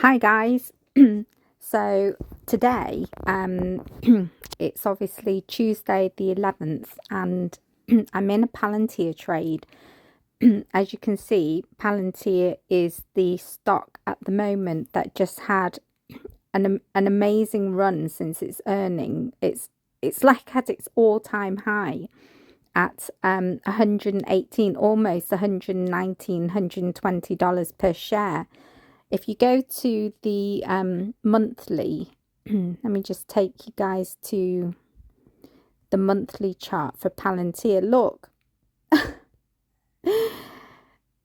Hi guys. So today it's obviously Tuesday the 11th and I'm in a palantir trade. As you can see, palantir is the stock at the moment that just had an amazing run since its earning. It's like at its all-time high at 118, almost 119, $120 per share. If you go to the monthly, let me just take you guys to the monthly chart for Palantir. Look,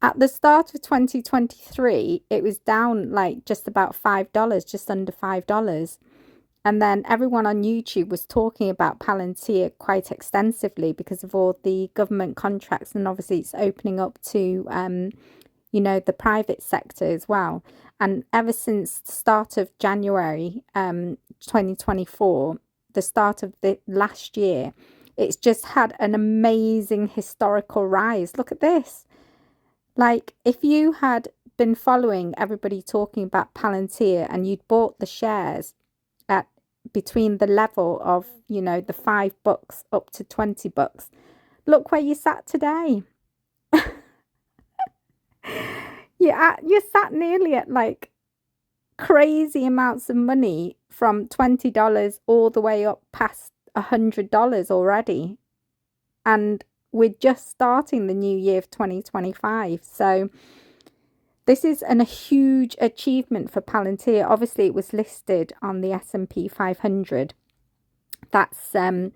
at the start of 2023, it was down like just about $5, just under $5. And then everyone on YouTube was talking about Palantir quite extensively because of all the government contracts. And obviously it's opening up to the private sector as well. And ever since the start of January 2024, the start of the last year, it's just had an amazing historical rise. Look at this. Like, if you had been following everybody talking about Palantir and you'd bought the shares at between the level of, the $5 up to $20, look where you sat today. You're sat nearly at like crazy amounts of money from $20 all the way up past $100 already. And we're just starting the new year of 2025. So this is a huge achievement for Palantir. Obviously, it was listed on the S&P 500. That's the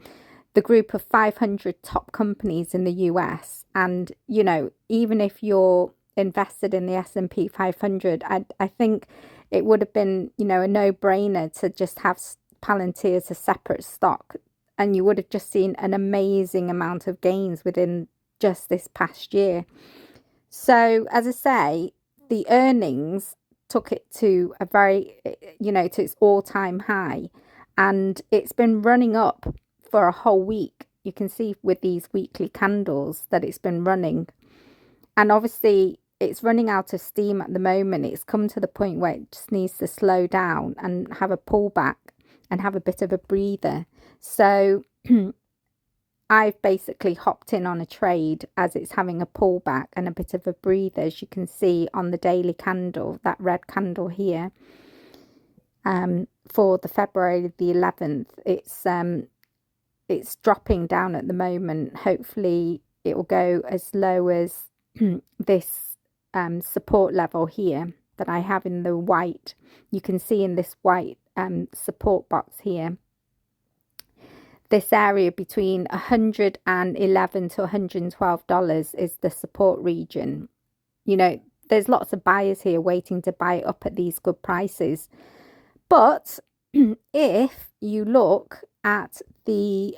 group of 500 top companies in the US. And, even if you're invested in the S&P 500, I think it would have been, a no-brainer to just have Palantir as a separate stock. And you would have just seen an amazing amount of gains within just this past year. So, as I say, the earnings took it to a very, to its all-time high. And it's been running up for a whole week. You can see with these weekly candles that it's been running. And obviously, it's running out of steam at the moment. It's come to the point where it just needs to slow down and have a pullback and have a bit of a breather. So I've basically hopped in on a trade as it's having a pullback and a bit of a breather, as you can see on the daily candle, that red candle here. For the February the 11th, it's dropping down at the moment. Hopefully it will go as low as this support level here that I have in the white. You can see in this white support box here, this area between $111 to $112 is the support region. There's lots of buyers here waiting to buy up at these good prices. But if you look at the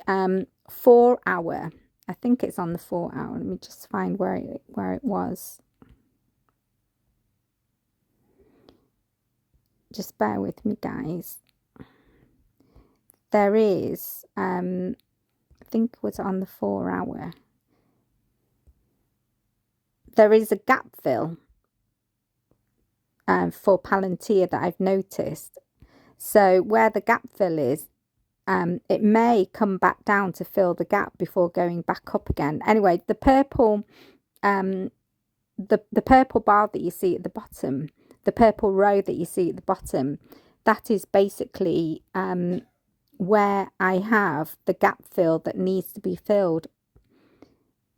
4 hour, I think it's on the 4 hour. Let me just find where it was. Just bear with me, guys. There is, I think it was on the 4 hour. There is a gap fill for Palantir that I've noticed. So where the gap fill is, it may come back down to fill the gap before going back up again. Anyway, the purple, the purple bar that you see at the bottom, the purple row that you see at the bottom, that is basically where I have the gap fill that needs to be filled.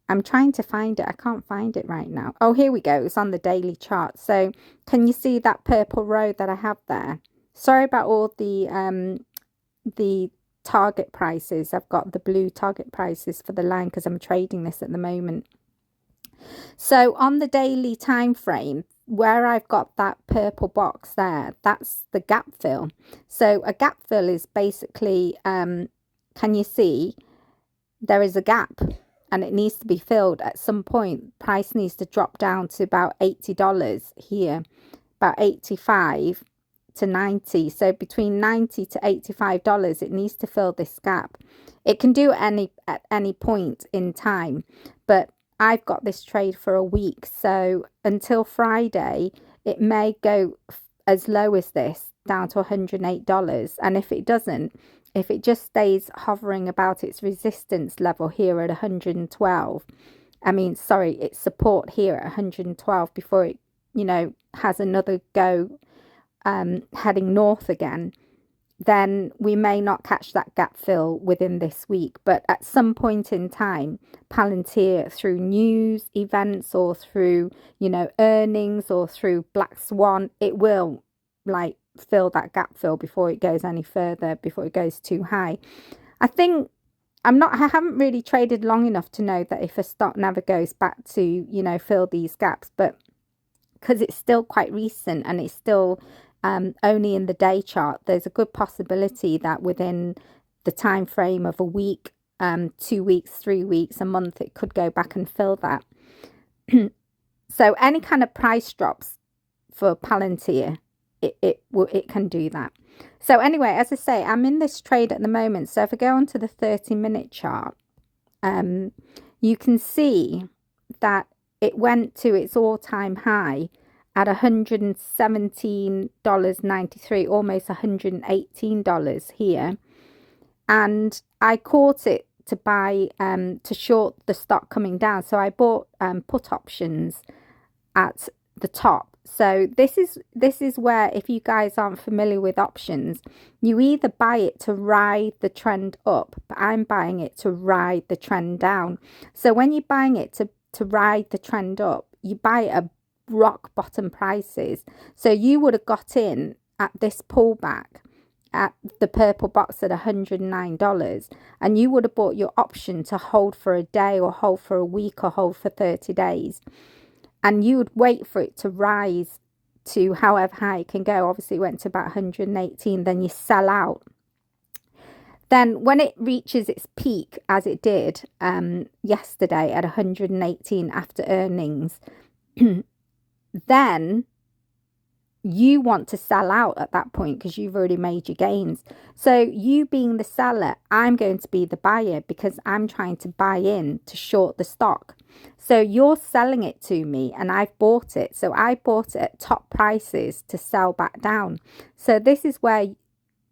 I'm trying to find it. I can't find it right now. Oh, here we go. It's on the daily chart. So can you see that purple row that I have there? Sorry about all the target prices. I've got the blue target prices for the line because I'm trading this at the moment. So on the daily time frame, where I've got that purple box there, that's the gap fill. So a gap fill is basically, can you see, there is a gap and it needs to be filled at some point. Price needs to drop down to about $80 here, about 85 to 90. So between 90 to $85, it needs to fill this gap. It can do it at any point in time, but I've got this trade for a week, so until Friday it may go as low as this, down to $108. And if it doesn't, if it just stays hovering about its resistance level here at 112, I mean, sorry, its support here at 112 before it, you know, has another go heading north again, then we may not catch that gap fill within this week. But at some point in time, Palantir, through news events or through, you know, earnings or through Black Swan, it will like fill that gap fill before it goes any further, before it goes too high. I think I haven't really traded long enough to know that if a stock never goes back to, you know, fill these gaps, but because it's still quite recent and it's still only in the day chart, there's a good possibility that within the time frame of a week, 2 weeks, 3 weeks, a month, it could go back and fill that. So any kind of price drops for Palantir, it can do that. So anyway, as I say, I'm in this trade at the moment. So if I go onto the 30-minute chart, you can see that it went to its all-time high at $117.93, almost $118 here. And I caught it to buy, to short the stock coming down. So I bought put options at the top. So this is where, if you guys aren't familiar with options, you either buy it to ride the trend up, but I'm buying it to ride the trend down. So when you're buying it to ride the trend up, you buy at rock bottom prices. So you would have got in at this pullback at the purple box at $109, and you would have bought your option to hold for a day or hold for a week or hold for 30 days. And you would wait for it to rise to however high it can go. Obviously, it went to about 118. Then you sell out. Then when it reaches its peak, as it did yesterday at 118 after earnings, then you want to sell out at that point because you've already made your gains. So you being the seller, I'm going to be the buyer because I'm trying to buy in to short the stock. So you're selling it to me and I've bought it. So I bought it at top prices to sell back down. So this is where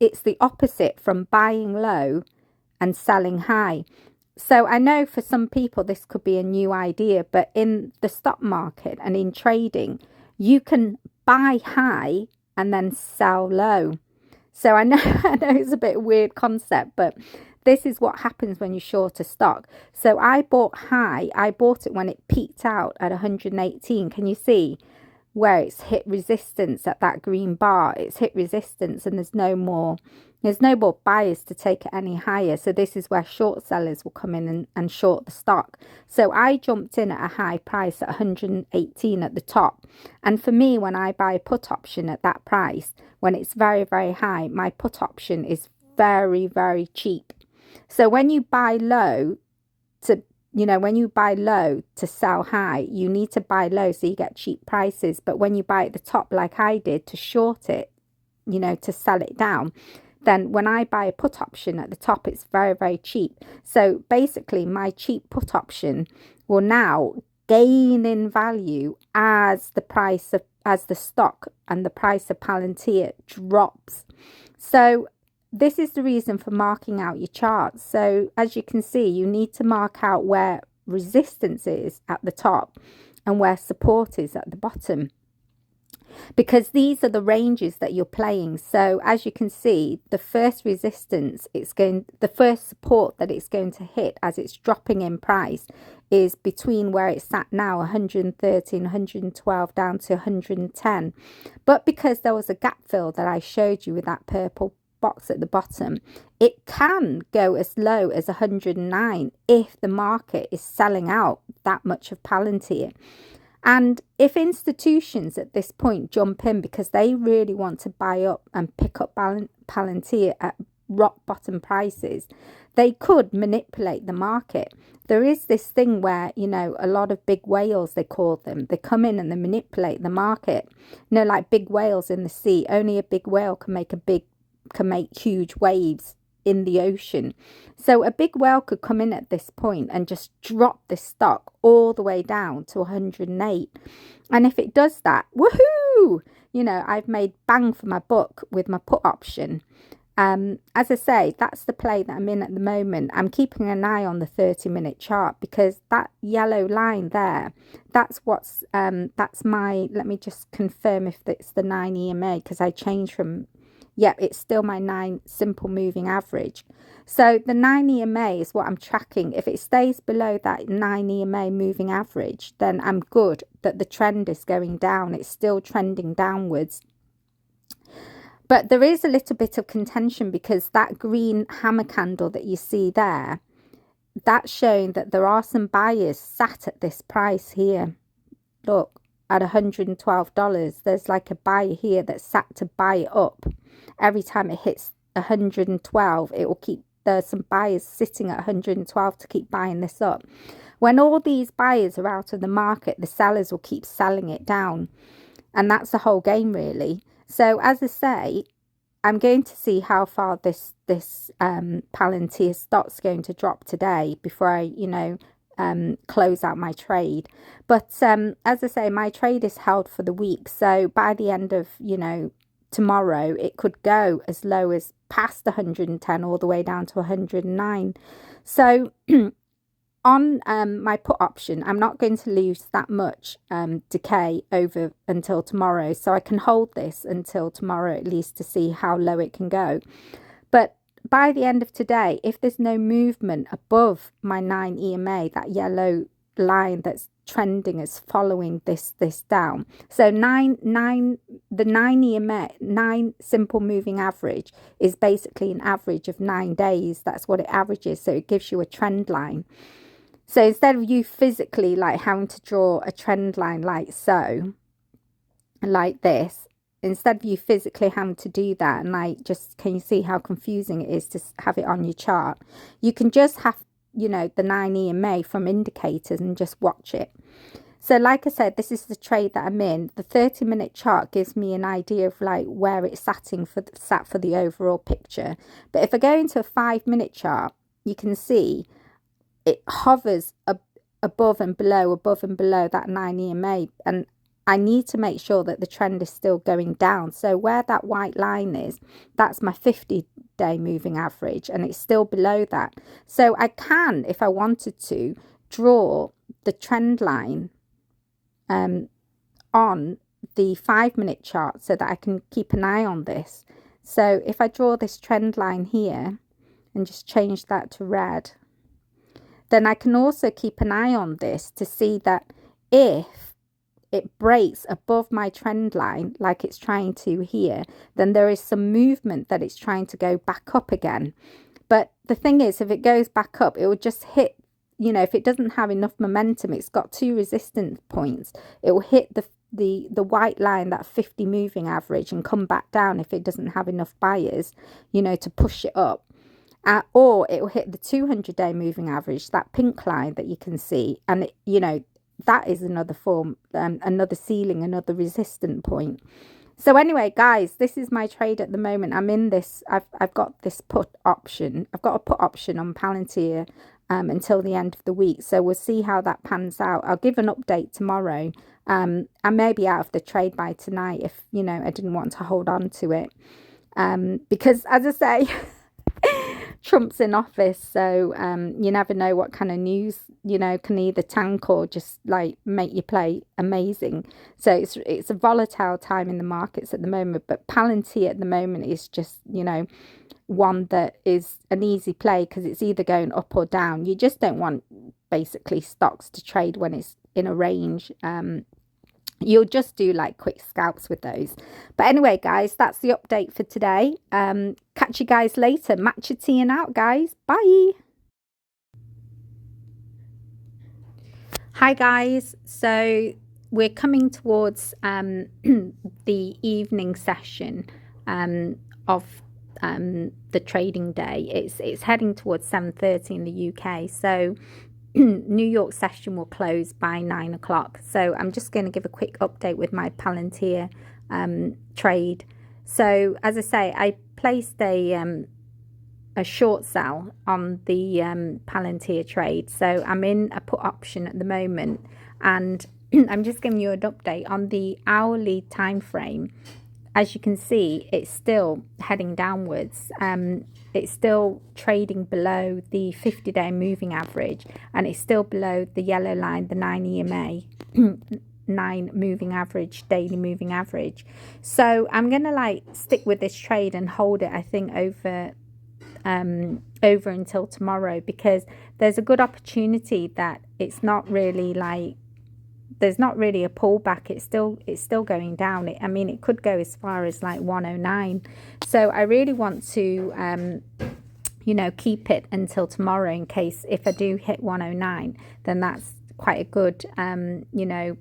it's the opposite from buying low and selling high. So I know for some people this could be a new idea, but in the stock market and in trading, you can buy high and then sell low. So I know it's a bit of a weird concept, but this is what happens when you short a stock. So I bought high. I bought it when it peaked out at 118. Can you see where it's hit resistance at that green bar? It's hit resistance and there's no more buyers to take it any higher. So this is where short sellers will come in and short the stock. So I jumped in at a high price at 118 at the top. And for me, when I buy a put option at that price, when it's very, very high, my put option is very, very cheap. So when you buy low to sell high, you need to buy low so you get cheap prices. But when you buy at the top, like I did, to short it, to sell it down, then when I buy a put option at the top, it's very, very cheap. So basically, my cheap put option will now gain in value as the stock and the price of Palantir drops. So this is the reason for marking out your charts. So as you can see, you need to mark out where resistance is at the top and where support is at the bottom, because these are the ranges that you're playing. So as you can see, the first resistance, the first support that it's going to hit as it's dropping in price is between where it's at now, 113, 112 down to 110. But because there was a gap fill that I showed you with that purple box at the bottom, it can go as low as 109 if the market is selling out that much of Palantir. And if institutions at this point jump in because they really want to buy up and pick up Palantir at rock bottom prices, they could manipulate the market. There is this thing where, a lot of big whales, they call them, they come in and they manipulate the market. Like big whales in the sea, only a big whale can make huge waves in the ocean. So a big whale could come in at this point and just drop this stock all the way down to 108. And if it does that, woohoo, you know, I've made bang for my buck with my put option. As I say, that's the play that I'm in at the moment. I'm keeping an eye on the 30-minute chart, because that yellow line there, that's what's that's my, let me just confirm if it's the 9 EMA, because I changed from, yeah, it's still my 9 simple moving average. So the 9 EMA is what I'm tracking. If it stays below that 9 EMA moving average, then I'm good that the trend is going down. It's still trending downwards. But there is a little bit of contention, because that green hammer candle that you see there, that's showing that there are some buyers sat at this price here. Look, at $112. There's like a buyer here that's sat to buy it up. Every time it hits 112, it will keep, there's some buyers sitting at 112 to keep buying this up. When all these buyers are out of the market, the sellers will keep selling it down. And that's the whole game, really. So as I say, I'm going to see how far this Palantir stock's going to drop today before I, you know, close out my trade. But as I say, my trade is held for the week. So by the end of, you know, tomorrow, it could go as low as past 110 all the way down to 109. So on my put option, I'm not going to lose that much decay over until tomorrow. So I can hold this until tomorrow at least to see how low it can go. But by the end of today, if there's no movement above my 9 EMA, that yellow line that's trending as following this down. So the 9 EMA, 9 simple moving average, is basically an average of 9 days. That's what it averages. So it gives you a trend line. So instead of you physically like having to draw a trend line like so, like this, instead of you physically having to do that, and like, just, can you see how confusing it is to have it on your chart? You can just have, you know, the 9 EMA from indicators and just watch it. So like I said, this is the trade that I'm in. The 30-minute chart gives me an idea of like where it's sat for the overall picture. But if I go into a 5-minute chart, you can see it hovers above and below that 9 EMA, and I need to make sure that the trend is still going down. So where that white line is, that's my 50-day moving average, and it's still below that. So I can, if I wanted to, draw the trend line on the 5-minute chart so that I can keep an eye on this. So if I draw this trend line here and just change that to red, then I can also keep an eye on this to see that if it breaks above my trend line, like it's trying to here, then there is some movement that it's trying to go back up again. But the thing is, if it goes back up, it will just hit, you know, if it doesn't have enough momentum, it's got 2 resistance points. It will hit the white line, that 50 moving average, and come back down if it doesn't have enough buyers, you know, to push it up. Or it will hit the 200-day moving average, that pink line that you can see, and it, you know, that is another form, another ceiling, another resistant point. So anyway, guys, this is my trade at the moment. I'm in this. I've got this put option. I've got a put option on Palantir until the end of the week. So we'll see how that pans out. I'll give an update tomorrow. I may be out of the trade by tonight if, you know, I didn't want to hold on to it, because as I say, Trump's in office, so you never know what kind of news, you know, can either tank or just like make you play amazing. So it's a volatile time in the markets at the moment, but Palantir at the moment is just, you know, one that is an easy play because it's either going up or down. You just don't want basically stocks to trade when it's in a range. You'll just do like quick scalps with those. But anyway, guys, that's the update for today. Catch you guys later. Matcha tea and out, guys. Bye. Hi, guys. So we're coming towards the evening session of the trading day. It's heading towards 7:30 in the UK. So New York session will close by 9 o'clock. So I'm just going to give a quick update with my Palantir trade. So as I say, I placed a short sell on the Palantir trade. So I'm in a put option at the moment, and I'm just giving you an update on the hourly time frame. As you can see, it's still heading downwards. It's still trading below the 50-day moving average, and it's still below the yellow line, the 9 EMA, 9 moving average, daily moving average. So I'm going to like stick with this trade and hold it, I think, over until tomorrow, because there's a good opportunity that it's not really like, there's not really a pullback. It's still going down. I mean, it could go as far as like 109. So I really want to you know, keep it until tomorrow, in case if I do hit 109, then that's quite a good you know,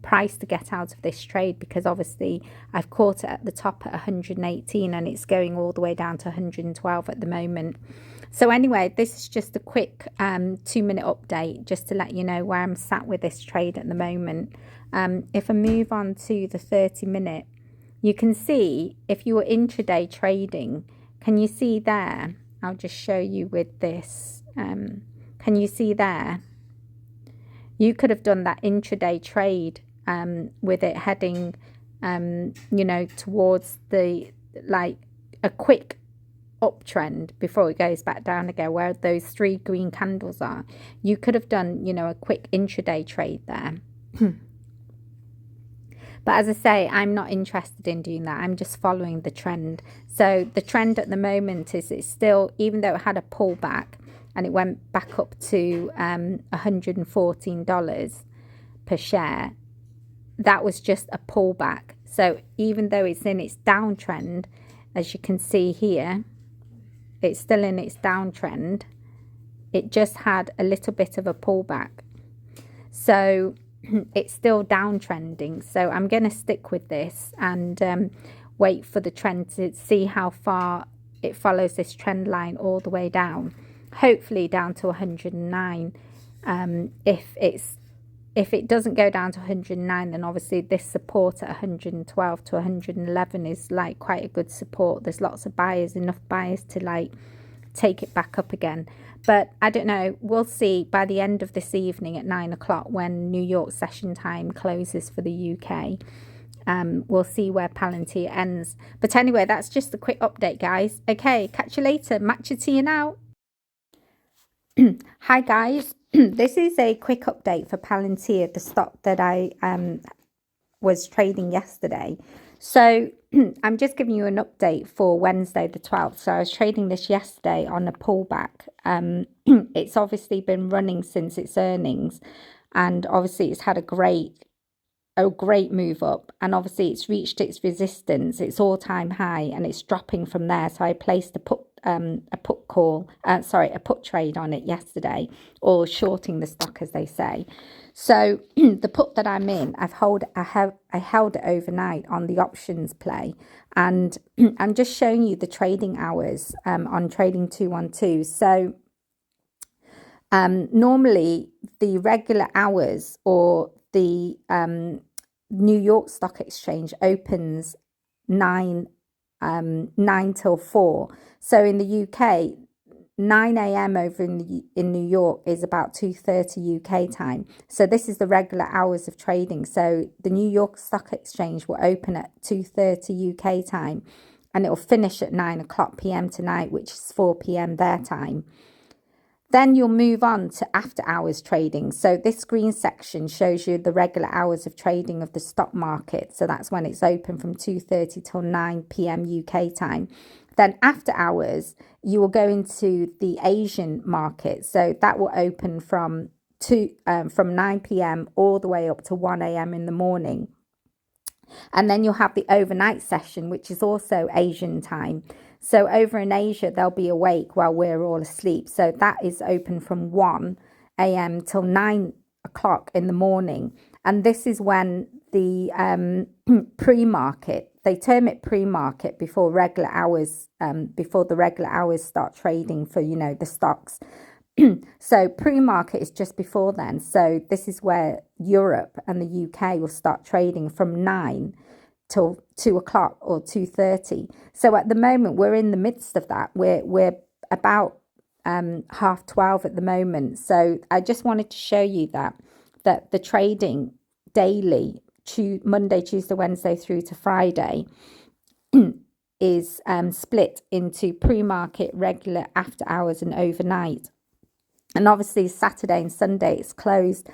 price to get out of this trade, because obviously I've caught it at the top at 118 and it's going all the way down to 112 at the moment. So anyway, this is just a quick 2-minute update just to let you know where I'm sat with this trade at the moment. If I move on to the 30-minute, you can see if you were intraday trading, can you see there? I'll just show you with this. Can you see there? You could have done that intraday trade with it heading, you know, towards the, like, a quick uptrend before it goes back down again, where those 3 green candles are. You could have done, you know, a quick intraday trade there. But as I say, I'm not interested in doing that. I'm just following the trend. So the trend at the moment is it's still, even though it had a pullback and it went back up to $114 per share, that was just a pullback. So even though it's in its downtrend, as you can see here, it's still in its downtrend. It just had a little bit of a pullback. So it's still downtrending. So I'm going to stick with this and wait for the trend to see how far it follows this trend line all the way down. Hopefully down to 109. If it doesn't go down to 109, then obviously this support at 112 to 111 is like quite a good support. There's lots of buyers, enough buyers to like take it back up again. But I don't know, we'll see by the end of this evening at 9 o'clock when New York session time closes for the UK. We'll see where Palantir ends. But anyway, that's just a quick update, guys. Okay, catch you later. Matcha to you now. Hi guys, this is a quick update for Palantir, the stock that I was trading yesterday. So I'm just giving you an update for Wednesday the 12th. So I was trading this yesterday on a pullback. It's obviously been running since its earnings, and obviously it's had a great move up, and obviously it's reached its resistance, its all-time high, and it's dropping from there. So I placed a put trade on it yesterday, or shorting the stock as they say. So the put that I'm in, I held it overnight on the options play, and I'm just showing you the trading hours on Trading 212. So normally the regular hours, or the New York Stock Exchange opens 9 till 4. So in the UK, 9 a.m. over in New York is about 2:30 UK time. So this is the regular hours of trading. So the New York Stock Exchange will open at 2:30 UK time, and it will finish at 9 o'clock PM tonight, which is 4 PM their time. Then you'll move on to after hours trading. So this green section shows you the regular hours of trading of the stock market. So that's when it's open from 2:30 till 9 PM UK time. Then after hours, you will go into the Asian market. So that will open from 9 PM all the way up to 1 AM in the morning. And then you'll have the overnight session, which is also Asian time. So over in Asia, they'll be awake while we're all asleep. So that is open from 1 a.m. till 9 o'clock in the morning. And this is when the pre-market, they term it pre-market before regular hours, before the regular hours start trading for, you know, the stocks. So pre-market is just before then. So this is where Europe and the UK will start trading from 9 till 2 o'clock or 2:30. So at the moment we're in the midst of that. We're about 12:30 at the moment. So I just wanted to show you that that the trading daily, Monday, Tuesday, Wednesday through to Friday, is split into pre-market, regular, after hours and overnight. And obviously Saturday and Sunday it's closed.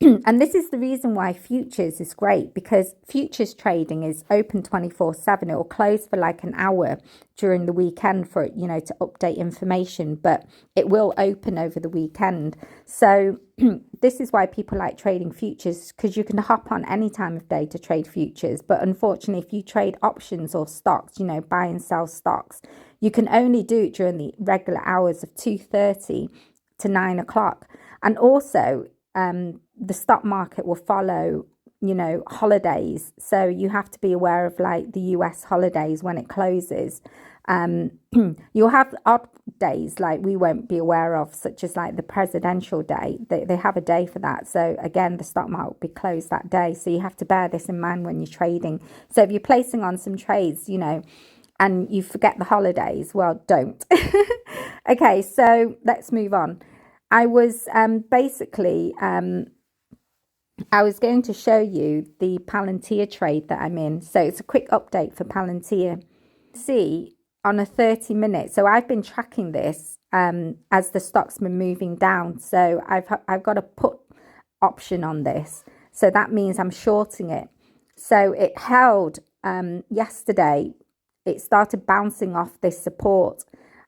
And this is the reason why futures is great, because futures trading is open 24/7. It will close for like an hour during the weekend for, to update information, but it will open over the weekend. So this is why people like trading futures, because you can hop on any time of day to trade futures. But unfortunately, if you trade options or stocks, buy and sell stocks, you can only do it during the regular hours of 2:30 to 9 o'clock. And also, the stock market will follow, holidays. So you have to be aware of like the US holidays when it closes. You'll have odd days like we won't be aware of, such as like the presidential day. They have a day for that. So again, the stock market will be closed that day. So you have to bear this in mind when you're trading. So if you're placing on some trades, and you forget the holidays, well, don't. Okay, so let's move on. I was basically, I was going to show you the Palantir trade that I'm in. So it's a quick update for Palantir. See, on a 30-minute, so I've been tracking this as the stock's been moving down. So I've got a put option on this. So that means I'm shorting it. So it held yesterday. It started bouncing off this support.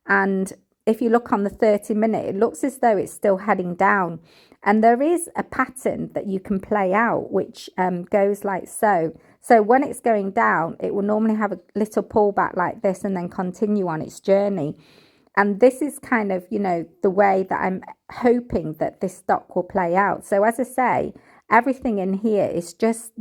And if you look on the 30-minute, it looks as though it's still heading down. And there is a pattern that you can play out, which goes like so. So when it's going down, it will normally have a little pullback like this and then continue on its journey. And this is kind of, the way that I'm hoping that this stock will play out. So as I say, everything in here is just,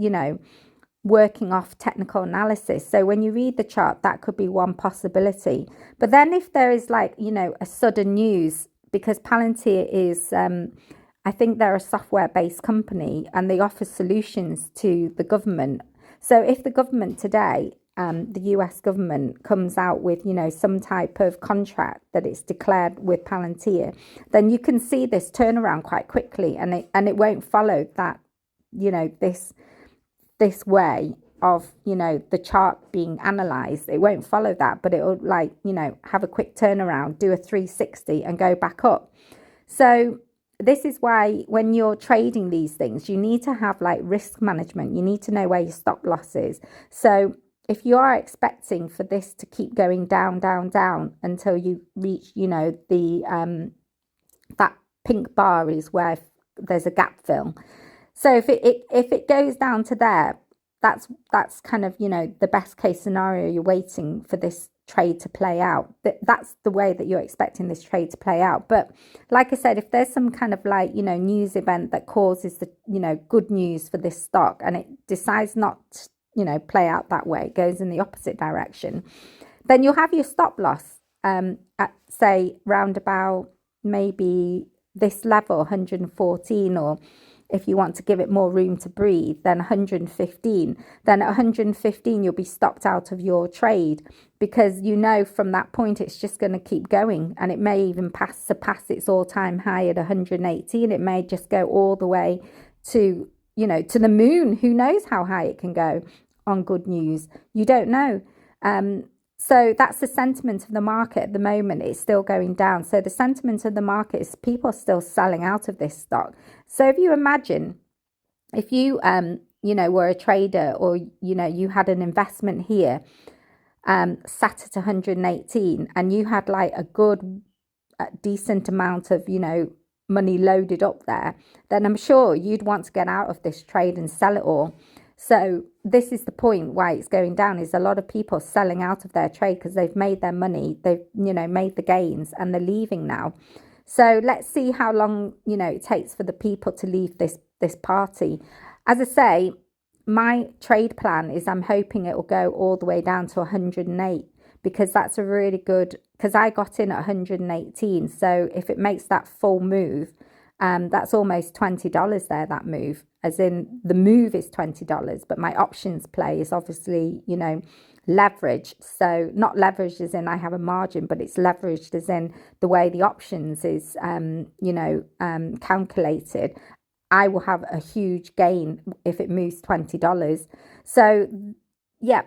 working off technical analysis. So when you read the chart, that could be one possibility. But then if there is like, a sudden news, because Palantir is, I think they're a software-based company and they offer solutions to the government. So if the government today, the US government comes out with, some type of contract that it's declared with Palantir, then you can see this turnaround quite quickly, and it won't follow that, this way of, the chart being analyzed. It won't follow that, but it'll like, have a quick turnaround, do a 360 and go back up. So this is why when you're trading these things, you need to have like risk management. You need to know where your stop loss is. So if you are expecting for this to keep going down, down, down until you reach, the that pink bar is where there's a gap fill. So if it goes down to there, that's kind of, the best case scenario. You're waiting for this trade to play out. That's the way that you're expecting this trade to play out. But like I said, if there's some kind of like, news event that causes the, good news for this stock and it decides not to, play out that way, it goes in the opposite direction, then you'll have your stop loss at say round about maybe this level, 114, or if you want to give it more room to breathe, then 115. Then at 115, you'll be stopped out of your trade, because from that point, it's just going to keep going. And it may even surpass its all-time high at 118. It may just go all the way to, to the moon. Who knows how high it can go on good news? You don't know. So that's the sentiment of the market at the moment. It's still going down. So the sentiment of the market is people are still selling out of this stock. So if you imagine, if you, were a trader, or, you had an investment here, sat at 118, and you had like a good, decent amount of, money loaded up there, then I'm sure you'd want to get out of this trade and sell it all. So this is the point why it's going down, is a lot of people selling out of their trade because they've made their money, they've, made the gains, and they're leaving now. So let's see how long, it takes for the people to leave this party. As I say, my trade plan is I'm hoping it will go all the way down to 108, because that's a really good, because I got in at 118. So if it makes that full move, that's almost $20 there, that move, as in the move is $20, but my options play is obviously, leverage. So not leveraged as in I have a margin, but it's leveraged as in the way the options is, calculated. I will have a huge gain if it moves $20. So yeah,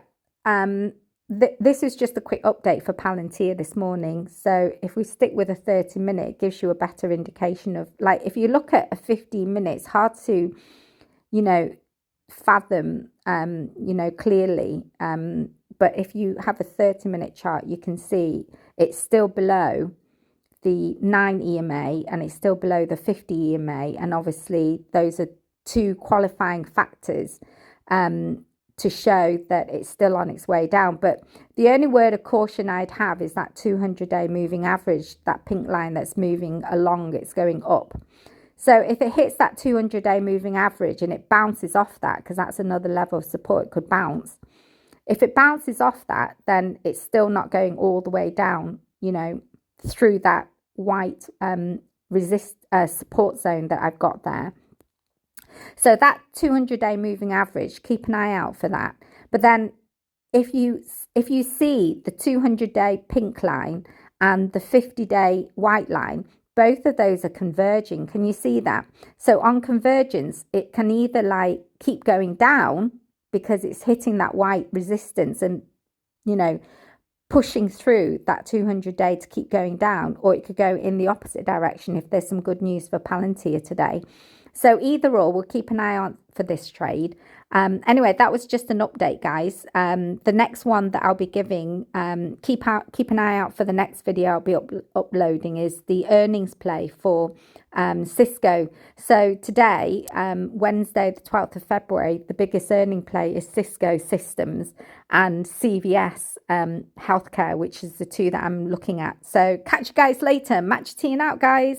this is just a quick update for Palantir this morning. So if we stick with a 30-minute, it gives you a better indication of, like, if you look at a 15-minute, it's hard to, you know, fathom, you know, clearly. But if you have a 30-minute chart, you can see it's still below the 9 EMA and it's still below the 50 EMA. And obviously those are two qualifying factors to show that it's still on its way down. But the only word of caution I'd have is that 200-day moving average, that pink line that's moving along, it's going up. So if it hits that 200-day moving average and it bounces off that, because that's another level of support, it could bounce. If it bounces off that, then it's still not going all the way down, you know, through that white support zone that I've got there. So that 200-day moving average, keep an eye out for that. But then if you see the 200-day pink line and the 50-day white line, both of those are converging. Can you see that? So on convergence, it can either like keep going down because it's hitting that white resistance and, you know, pushing through that 200-day to keep going down, or it could go in the opposite direction if there's some good news for Palantir today. So either or, we'll keep an eye on for this trade. Anyway, that was just an update, guys. The next one that I'll be giving, keep an eye out for the next video I'll be uploading, is the earnings play for Cisco. So today, Wednesday, the 12th of February, the biggest earning play is Cisco Systems and CVS Healthcare, which is the two that I'm looking at. So catch you guys later. Match teeing out, guys.